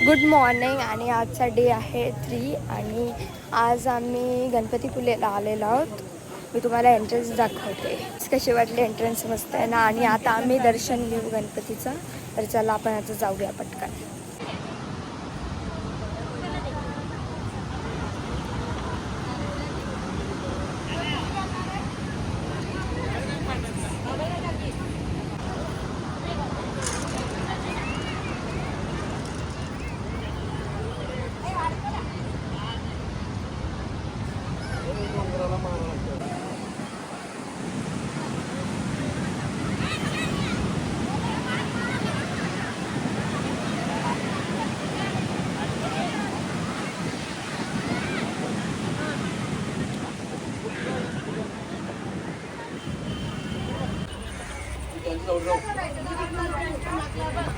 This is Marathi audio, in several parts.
Good morning. आणि आजचा डे आहे 3 आणि आज आम्ही गणपतीपुलेला आलेलो आहोत. मी तुम्हाला एंट्रन्स दाखवते. कशी वाटली एंट्रन्स? मस्त आहे ना. आणि आता आम्ही दर्शन घेऊ गणपतीचं. तर चला आपण आता जाऊया पटकन.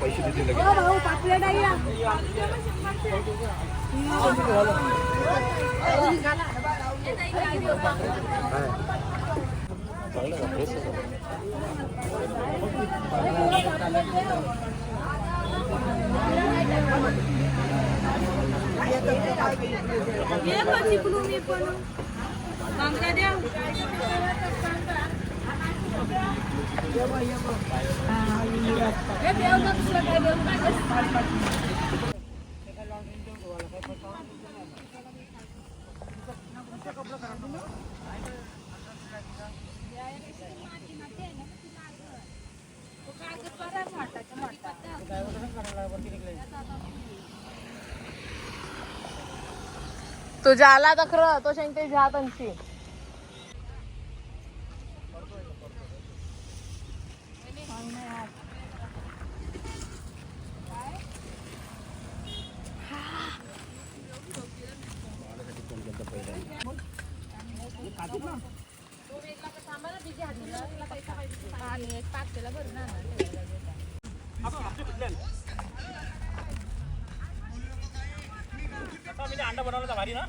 पैसे देतील लगेच. तो जाला तक्र तो शेंगते जात अंशी. अंडा बनवला भारी ना.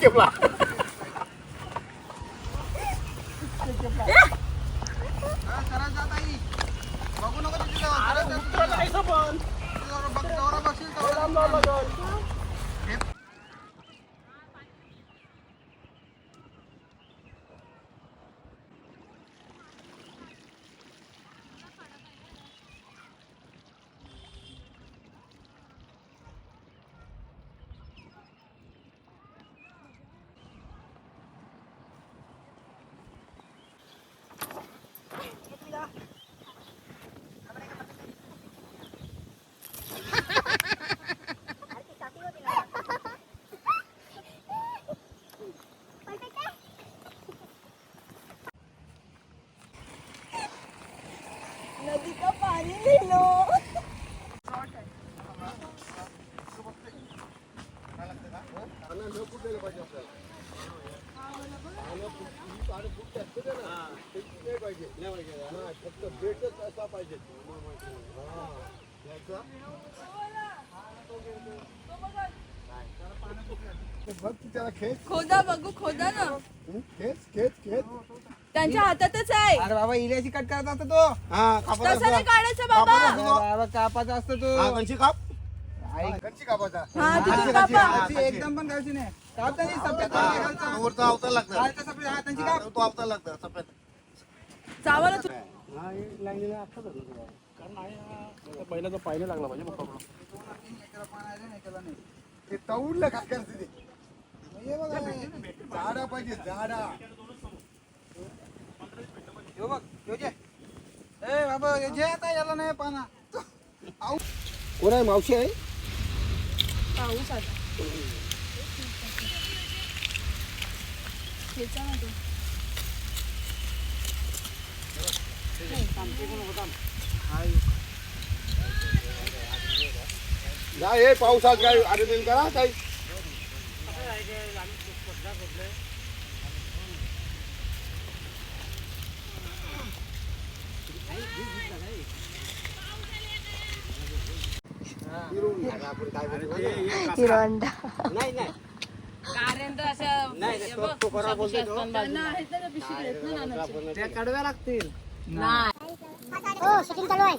केवला नदी का पाणी लिहिलो. फक्त भेटच असा पाहिजे. बघ तू त्याला खेच खोदा बघू खोदा ना खेच खेच खेच त्यांच्या हातातच आहे. अरे बाबा इल्याची कट करत असतो तो. हा कापायचा तसं नाही काढायचं बाबा. अरे बाबा कापाचा असतो तो. हा गंशी काप गंशी कापायचा हा गंशी, तिथून गंशी, कापा. हा, अशी एकदम पण घालची नाही. कापता नाही सफेद पाणी घालचा. वरचा अवतार लागतं घालचा सफेद हातांची काप. तो अवतार लागतं सफेद चावलं तू. पहिला तो पाहिजे लागला पाहिजे मग ते तौडलं काय करते ते हे बघा, झाडा पाहिजे झाडा ह्यो बघ ह्यो जे. ए बाबा ह्यो जे आता याला नाही पाना. कोण आहे मावशी आहे पाऊस आता. खेचा ना तू. जा हे पावसात काय आरेबिन करा काही हिरो अंडा त्या कडव्या लागतील. हो शूटिंग चालू आहे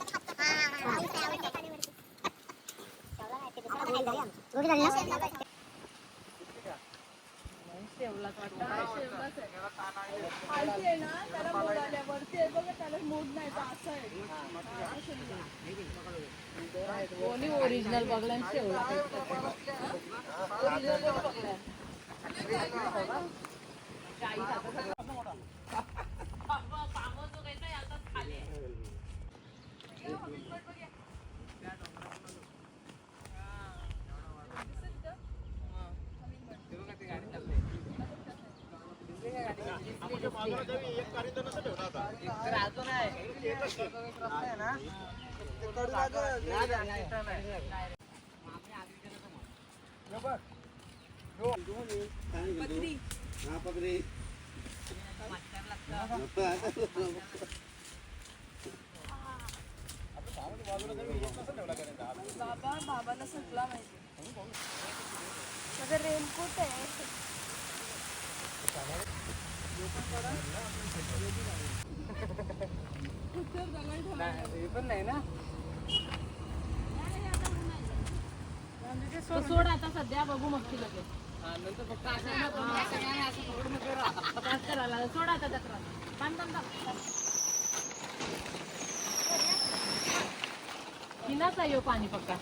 दोघी झाली ना खालती आहे ना त्याला मोड आल्या वरती आहे बघा त्याला मोड नाही तर असं आहे. कोणी ओरिजिनल बघला आणि शेवला ओरिजिनल बघला. बाबा बाबाला सगळा माहिती. माझं रेनकोट आहे पण नाही ना. सोड आता सध्या बघू मग ती लगेच. सोड आता तक्रार. हिलाच आहे ह्यो पाणी पक्का.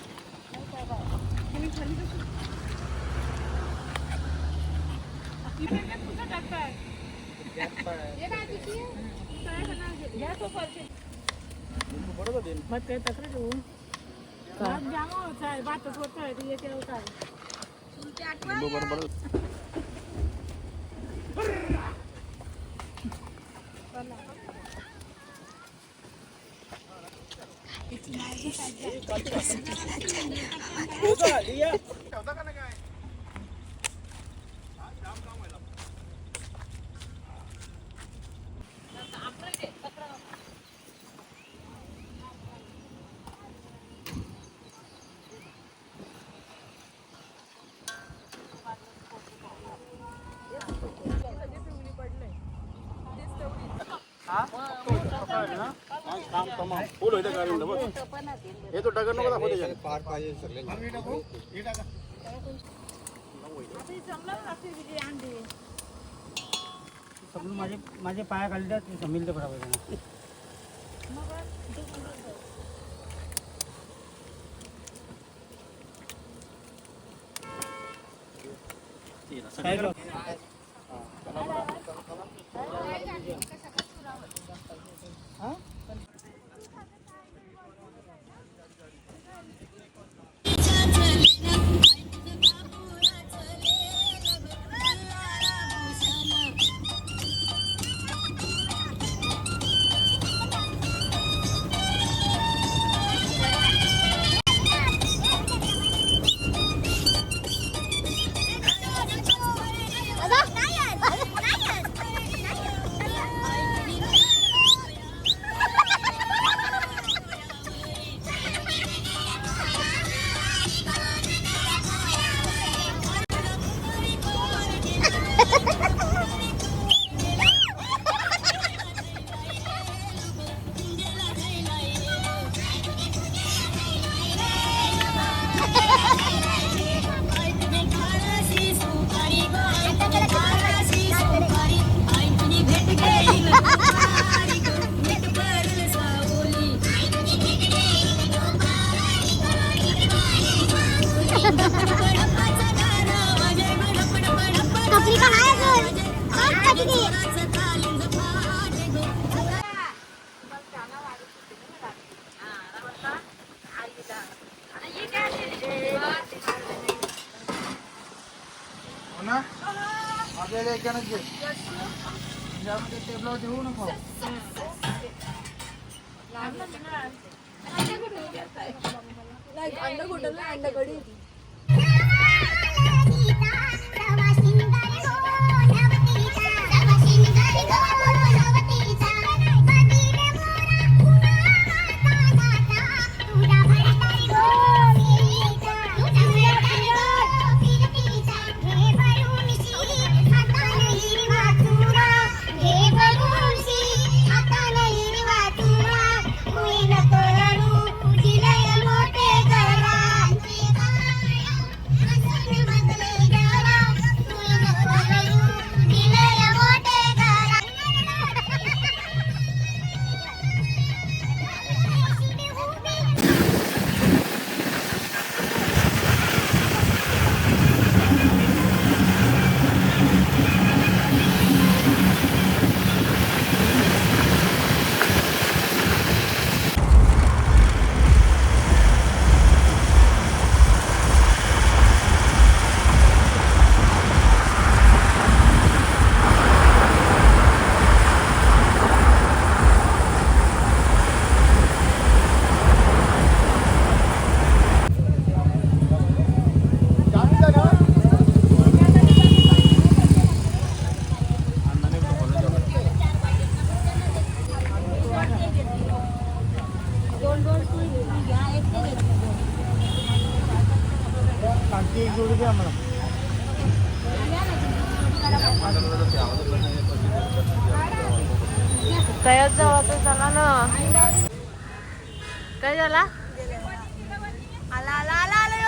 मग काय तक्रार देऊ फुल होते गाडी हे तो डगर नको दाखव त्याच्यात. पार पाहिजे सगळे. माझे पाया खाली जमीन ते बरोबर दादा दिलेल्या एकानंच घे त्यामध्ये टेबलावर ठेवू नको अंडा कुठं अंडा कढी आणखी एक जोडी द्या मला तयार जवळ झाला ना काय झाला आला आला आला आला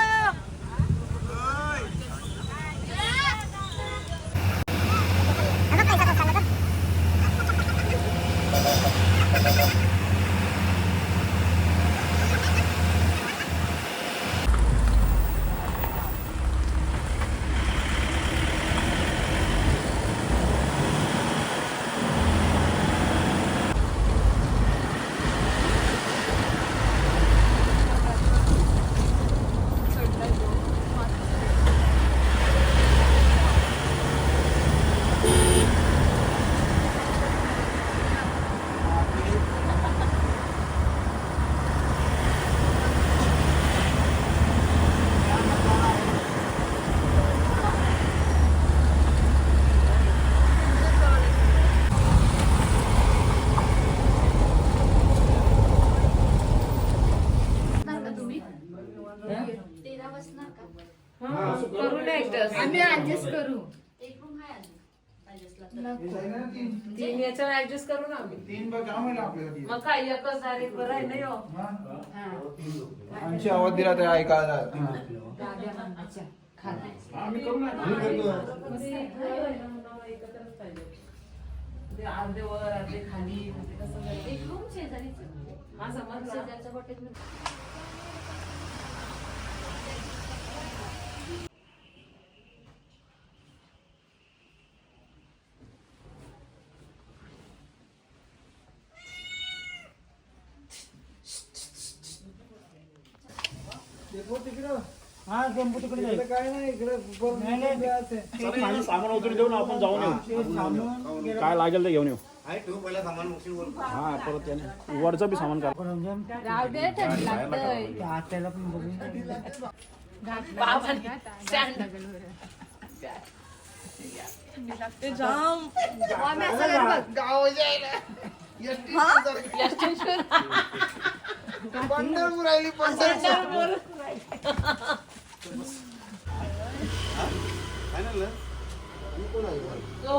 आम्ही ऍडजस्ट करू तीन याच्यावर ऍडजस्ट करू ना आम्ही 3 बघ काम आहे आपल्याला मग काय एकच डायरेक्ट बरं आहे ना हो आमची आवाज दिला तर ऐकायला आम्ही करू ना एकत्रच पाहिजे ते अर्धे वर अर्धे खाली म्हणजे कसं एक रूम शेजारीच हा समज शेजारच्या वाटेत हा टेम्पो तिकडे जाईल काय नाही इकडे माझं सामान उतरून देऊ ना आपण जाऊन येऊ काय लागेल ते घेऊन येऊ हा परत त्याने वरचं बी सामान काढ राहू दे थंडी लागतंय त्याला पण बघून ते जाम पंढरपूर राहिली पंढरपूर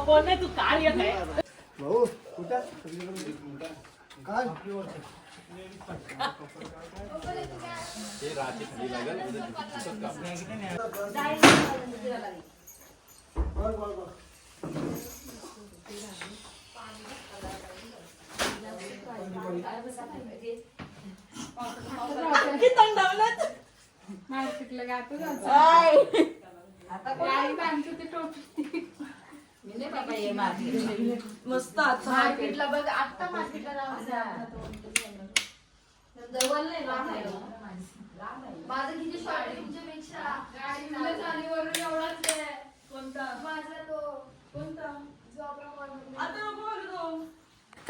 कोण नाही तू काळ येत आहे भाऊ कुठं काय मार्केटला गातो मस्त मार्केटला बघ आता मार्केटला जवळ नाही माझं किती शॉर्ट तुमच्यापेक्षा गाडी चालीवरून एवढाच आहे कोणता माझा तो कोण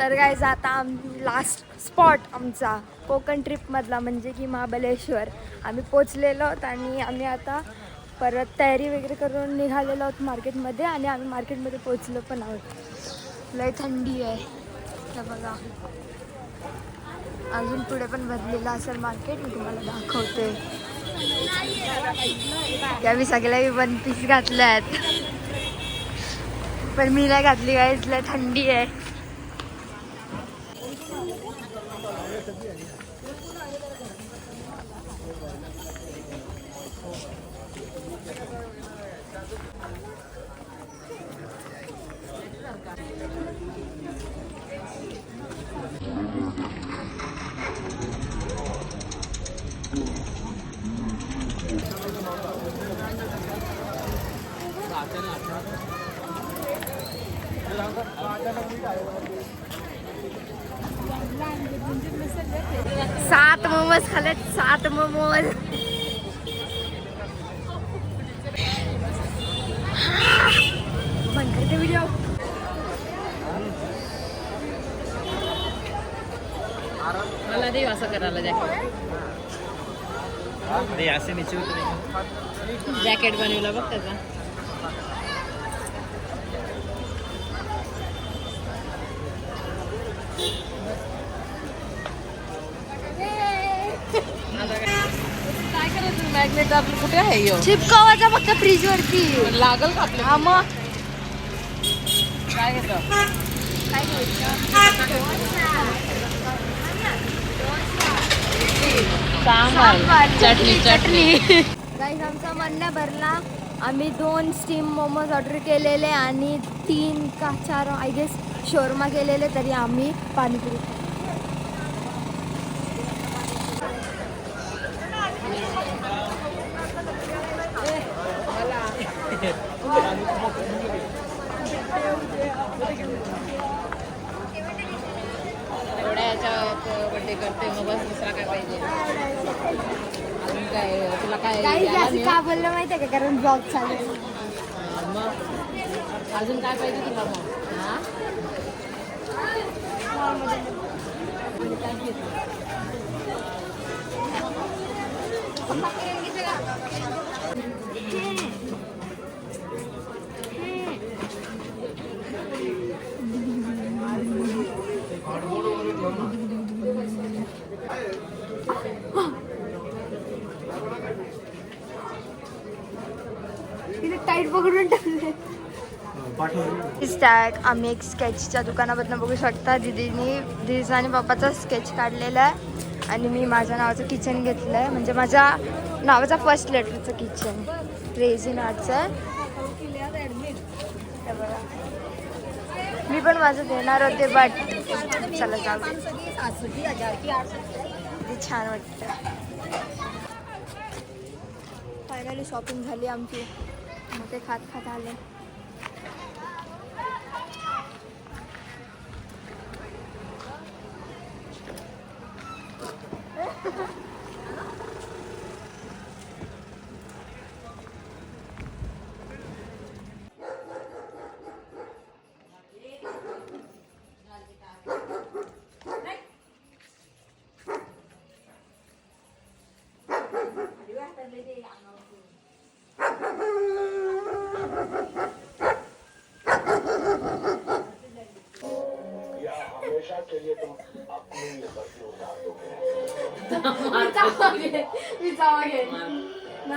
तर काय आता लास्ट स्पॉट आमचा कोकण ट्रिपमधला म्हणजे की महाबळेश्वर आम्ही पोचलेलो आहोत आणि आम्ही आता परत तयारी वगैरे करून निघालेलो आहोत मार्केटमध्ये आणि आम्ही मार्केटमध्ये पोचलो पण आहोत. लय थंडी आहे तर बघा अजून पुढे पण भरलेलं असेल मार्केट मी तुम्हाला दाखवते. मी सगळ्या वन पीस घातल्या आहेत पण मी नाही घातली गाईस लय थंडी आहे. सात मोमोज खाल्लेत 7 मोमोज. बंद करते व्हिडिओ. मला देव असं करायला जॅकेट बनवलं बघ त्याचा. काय करायचं मॅग्नेट आपलं कुठे आहे यो? चिपकवायचा फक्त फ्रीज वरती लागल का आपल्या? हा मग काय घेतो? काय चटणी चटणी. गाईस आमचा मन नाही भरला. आम्ही 2 स्टीम मोमोज ऑर्डर केलेले आणि 3 का 4 आय गेस शोरमा केलेले तरी आम्ही पाणीपुरी. एवढ्या याच्यात बर्थडे करते मग बस दुसरा काय पाहिजे अजून काय तुला काय काही यायला जास्त नाही? का बोललं माहिती आहे का कारण ब्लॉग चालू आहे. मग अजून काय पाहिजे तुला मग? हा? तिने टाईट पकडून टाकले. स्टॅग आम्ही एक स्केचच्या दुकानामधून बघू शकता. दीदीचा आणि पप्पाचा स्केच काढलेला आहे आणि मी माझ्या नावाचं किचन घेतलं आहे म्हणजे माझ्या नावाचा फर्स्ट लेटरचं किचन रेझिन आर्टचं आहे. हे बघा मी पण माझं देणार होते बट चला जाऊ दे. छान वाटतं. फायनली शॉपिंग झाली आमची. मग ते खात खात आले.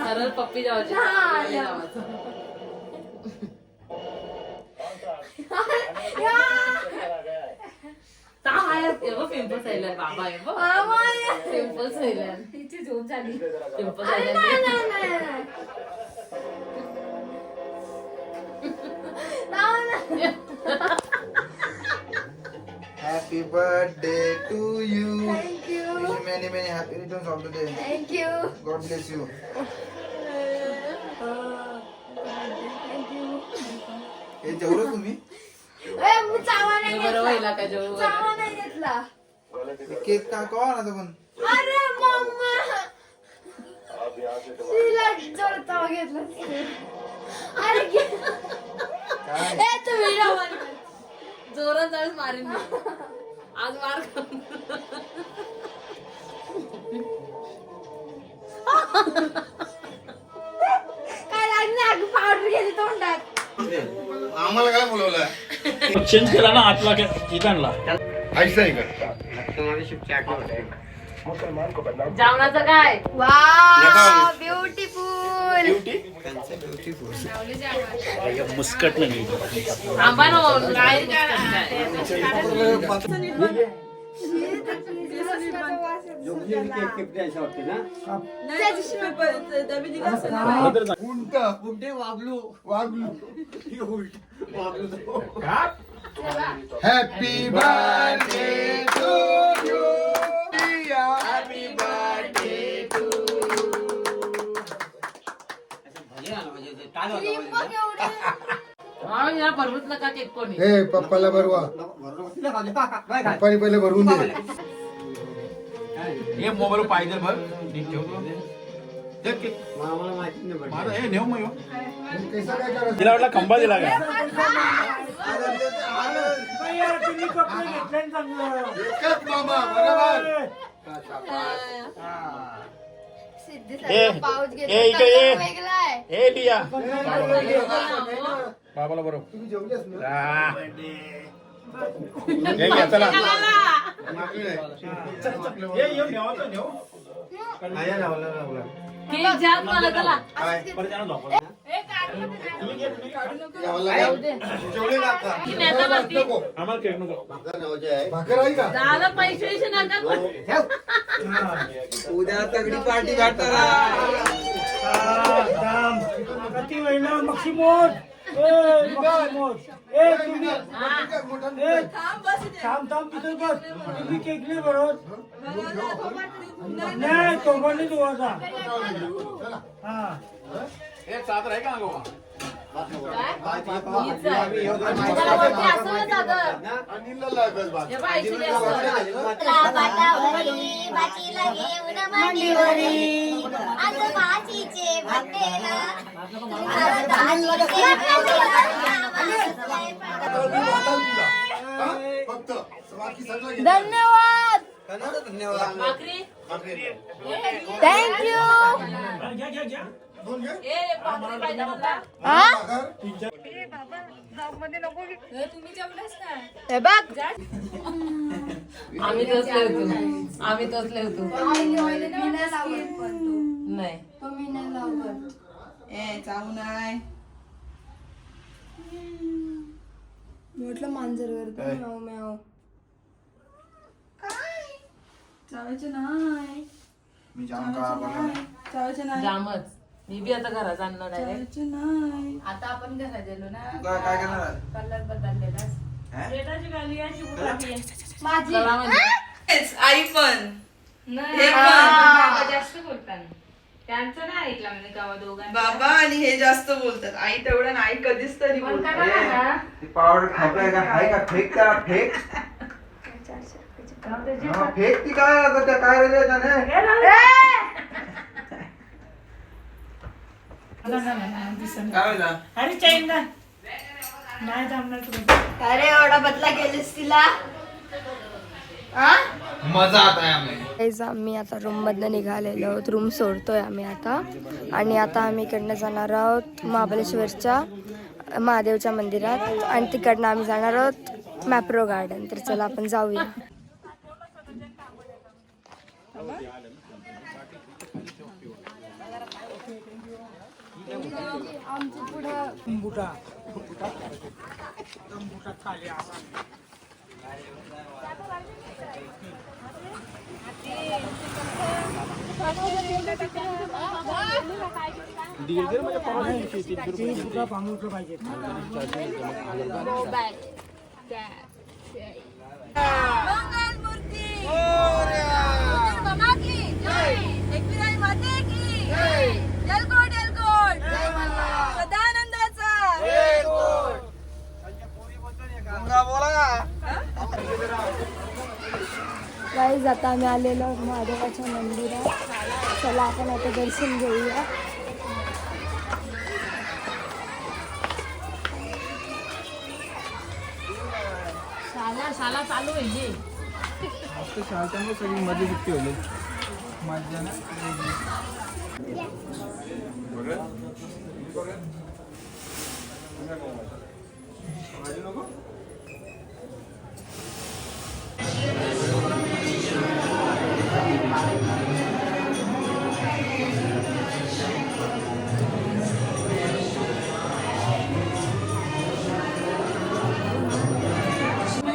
सरळ पप्पी जावायची. पिंपल्स आयलंय बाबा पिंपल्स आयलंय तिची झोप झाली. Pimples Happy birthday to you. Thank you. Wish you many many happy returns of the day. Thank you. God bless you. Thank you. हे जेवलं तुम्ही? मी चावा नाही बरं व्हायला का जेवू? चावा नाही घेतला. केक का कवा ना पण? अरे मम्मा तिला जोर चावा घेतला. अरे काय? ए तू व्हिडिओ बंद कर. जोरात जाऊन मारेन मी. आज मार खाऊन. काय लागणार पावडर गेली तोंडात. आम्हाला काय बोलवलं चेंज केला ना आतला ठिकाणला. ऐसा आहे का जेवणाचं काय वाव ब्युटिफुल. मुस्कट नाही थांबा ना काय उलट वागलू happy birthday to you happy birthday to या भरवत नका केक कोणी. हे पप्पाला भरवा पप्पानी पहिले भरवून दे हे मोबाईल पाहिजे भर नीट ठेवतो माझं हे नेऊ मग कैसा काय करायचं तिला वाटला खंबा दिला का तुम्ही कपडे घेतले ना चांगलं. एकच मामा बरोबर पाऊच ए, इकडे ये. वेगळा आहे. हे लिया बाबाला बरोबर तुम्ही जेवलेस ना हे घ्या चला केक जाम मला चला. की नेता वरती. आम्हाला केक नको भाकर आहे का दादा पैसे विषय नका कोणी. उद्या तगडी पार्टी काढताना किती महिना मक्सिमोज मक्सिमोज. ए तुम्ही ए, थांब तिथं बस. तुम्ही केक नाही भरत. नाही तो पण नाही धुवायचा. हा हे चादर आहे का गोवा हीच आहे. त्याला वरती असं ना चादर. अनिलला लागल बा हे पाय इथे असं. पाटावरी बाचीला घेऊन मांडीवरी आज बाचीचे भरतेला फक्त बाकी सगळं घे. धन्यवाद. धन्यवाद भाकरी. थँक्यू. घ्या. ए भाकरी पाहिजे मला. भाकर हे बघ आम्ही तसले होतो. नाही म्हटलं मांजर करतो म्याव म्याव. मी जाम का बोलला जामच. मी बी आता घरात आणलं डायरेक्ट. आता आपण घरात गेलो ना काय करणार कलर बदललेला आई पण नाही बाबा जास्त बोलतात त्यांचं नाही ऐकलं म्हणजे गावा दोघांना बाबा आणि हे जास्त बोलतात आई तेवढं नाही कधीच तरी पण बोलतात. करा ना ती पावडर खाताय का हाय का फेक करा फेक हा, फेक ती काय आता त्या काय राहिले त्याने काय झालं? अरे चैन नाही जमणार तुला. अरे एवढा बदला गेलीस तिला. मजा आता आहे आम्ही गाईज आम्ही आता रूममधनं निघालेलो आहोत. रूम सोडतोय आम्ही आता. आणि आता आम्ही इकडनं जाणार आहोत महाबळेश्वरच्या महादेवच्या मंदिरात. आणि तिकडनं आम्ही जाणार आहोत मॅप्रो गार्डन. तर चला आपण जाऊया. बुटा खाली आला. बुटा पांगुटलं पाहिजे. गाईज आता आम्ही आलेलो आहोत महादेवाच्या मंदिरात. चला आपण आता दर्शन घेऊया. चालू आहे आता शाळेच्यामुळे सगळी मध्ये सुट्टी होईल मजा ना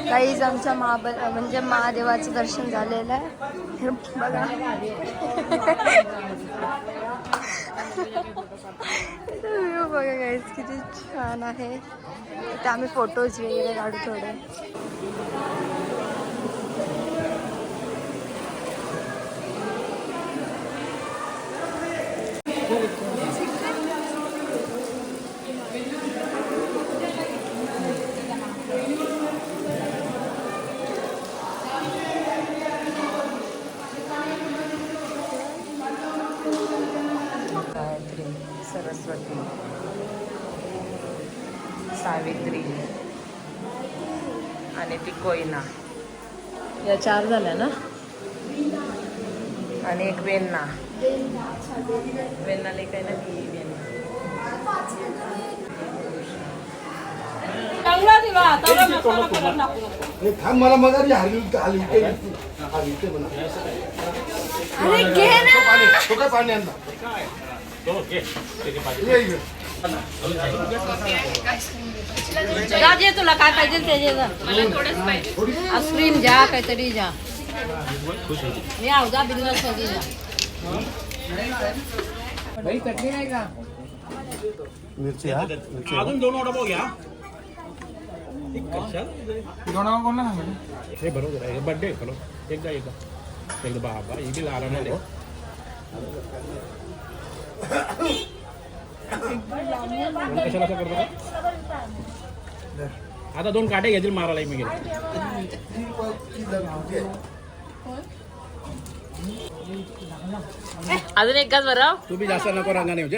काहीच आमच्या म्हणजे महादेवाचं दर्शन झालेलं आहे. हे बघा व्ह्यू बघा गाईज किती छान आहे. इथे आम्ही फोटोज वगैरे काढू थोडे. गायत्री, सरस्वती, सावित्री आणि ती कोयना या 4 झाल्या ना. आणि एक वेण्णा वेण्णा लेख आहे ना ती वेण्णा. थांब मला मग हरली तो काय पाणी आणला राजे तुला काय पाहिजे त्याचे आईस्क्रीम घ्या काहीतरी घ्या. मी आवजा बिल्ला सगळी घ्या. चटणी नाही का मिरची हा अजून 2 डबा घ्या. कोणला सांगितलं हे बरोबर आहे. बर्थडे खरो एकदा बाबा ही बी लारा नाही कशाला असं करतो. आता 2 काटे घेतील मारायला मी गेले. अजून एक गाच बरं. तू बी जास्त नको रांगाने होते.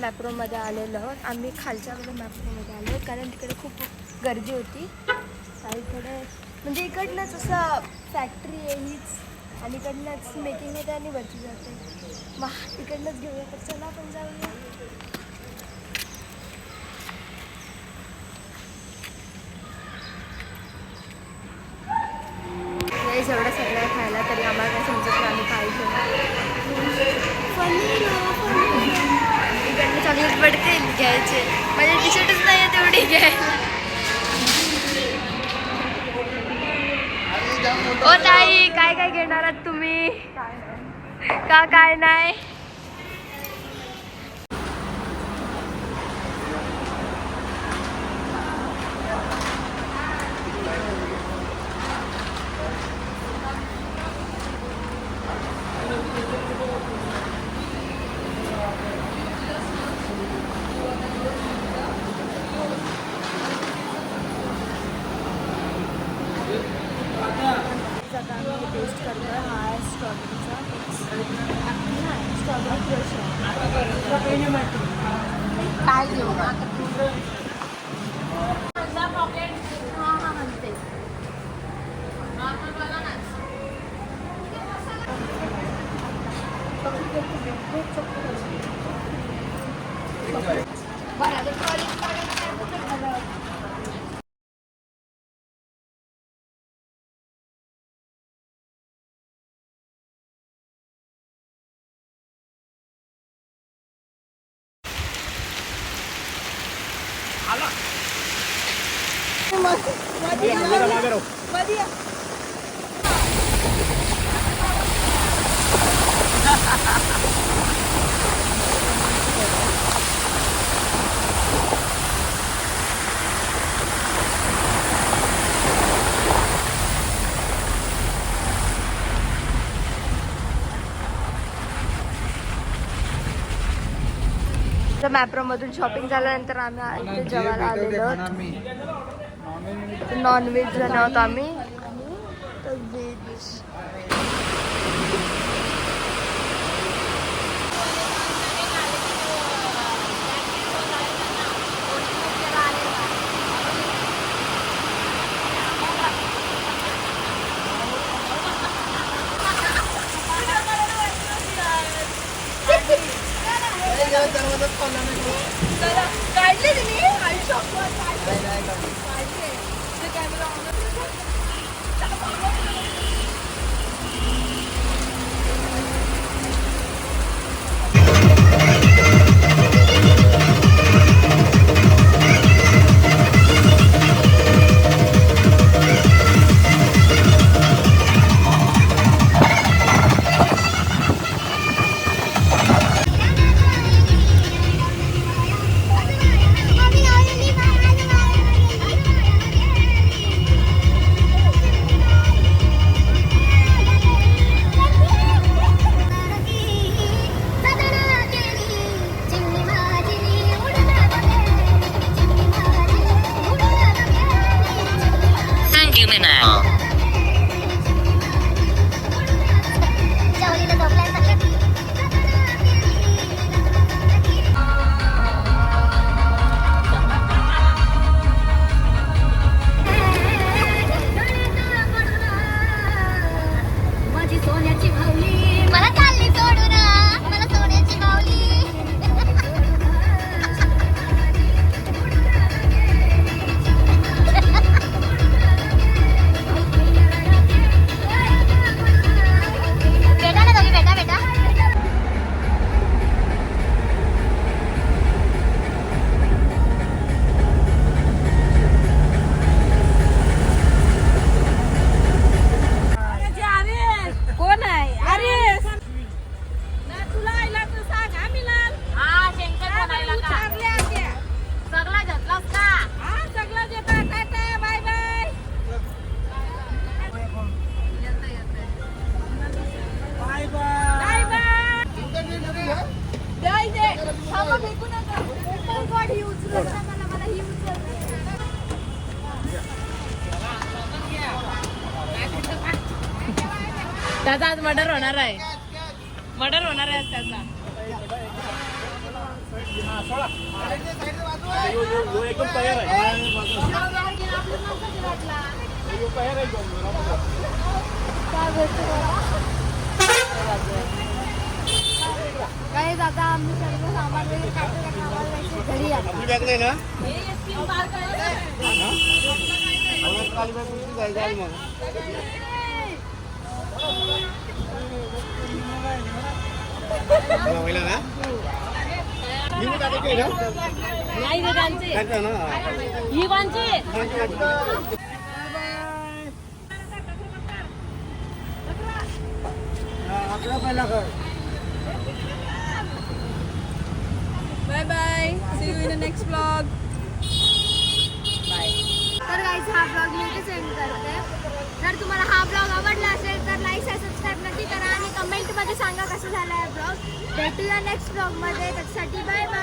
मॅप्रोमध्ये आलेलो आहोत. आम्ही खालच्यामध्ये मॅप्रोमध्ये आलो आहोत कारण तिकडे खूप गर्दी होती. आणि इकडे म्हणजे इकडनंच असं फॅक्टरी आहे हीच आणि इकडनंच मेकिंग होते आणि वरती जाते. मग इकडनंच घेऊया तर चला आपण जाऊया. एवढं सगळं खायला तरी आम्हाला काय समजत नाही आम्ही काय इकडनं चॉकलेट पडते घ्यायचे. माझे टी शर्टच नाही आहे तेवढी घ्यायला. ओ ताई काय काय घेणार आहात तुम्ही का काय नाही. टेस्ट करतो हा स्ट्रॉबेरीचा स्ट्रॉबेरी क्रश काय घेऊ मॅप्रो मधून शॉपिंग झाल्यानंतर आम्ही इथे जेवायला आलेलो नॉनव्हेज जण आहोत आम्ही व्हेज. काढले तुम्ही त्याचा आज मर्डर होणार आहे. मर्डर होणार आहे त्याचा. एकदम तयार आहे. काय आता आम्ही सर्व सामान वगैरे घरी आलो. नाही रे त्यांची. ही कोणची? Bye bye. See you in the next vlog. तर गाईज हा ब्लॉग मी इथे सेंड करते. जर तुम्हाला हा ब्लॉग आवडला असेल तर लाईक आणि सबस्क्राईब नक्की करा आणि कमेंटमध्ये सांगा कसं झाला आहे ब्लॉग. भेटूया नेक्स्ट ब्लॉगमध्ये. त्याच्यासाठी बाय बाय.